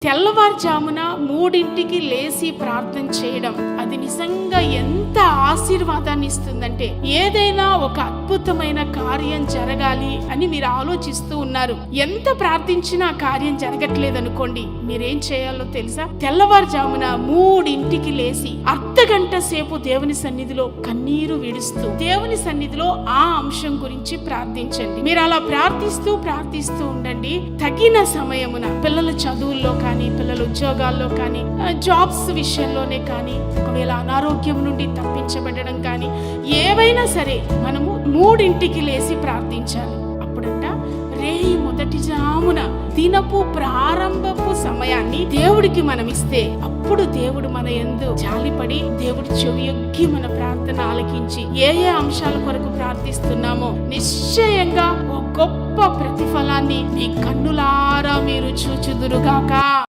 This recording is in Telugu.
తెల్లవారుజామున 3ంటికి లేచి ప్రార్థన చేయడం అది నిజంగా ఎంత ఆశీర్వాదాన్ని ఇస్తుందంటే, ఏదైనా ఒక అద్భుతమైన కార్యం జరగాలి అని మీరు ఆలోచిస్తూ ఉన్నారు, ఎంత ప్రార్థించినా కార్యం జరగట్లేదనుకోండి, మీరేం చేయాలో తెలుసా? తెల్లవారుజామున 3ంటికి లేచి అర్ధగంట సేపు దేవుని సన్నిధిలో కన్నీరు విడుస్తూ దేవుని సన్నిధిలో ఆ అంశం గురించి ప్రార్థించండి. మీరు అలా ప్రార్థిస్తూ ఉండండి. తగిన సమయమున పిల్లల చదువుల్లో కానీ, పిల్లల ఉద్యోగాల్లో కానీ, జాబ్స్ విషయంలోనే కానీ, ఒకవేళ అనారోగ్యం నుండి తప్పించబడడం కానీ, ఏవైనా సరే మనము 3ంటికి లేచి ప్రార్థించాలి. అప్పుడంట రేయి మొదటి జామున దినపు ప్రారంభపు సమయాన్ని దేవుడికి మనం ఇస్తే, అప్పుడు దేవుడు మన యందు జాలిపడి దేవుడు చెవియొగ్గి మన ప్రార్థన ఆలకించి ఏ అంశాల కొరకు ప్రార్థిస్తున్నామో నిశ్చయంగా ఓ గొప్ప ప్రతిఫలాన్ని మీ కన్నులారా మీరు చూచుదురుగాక.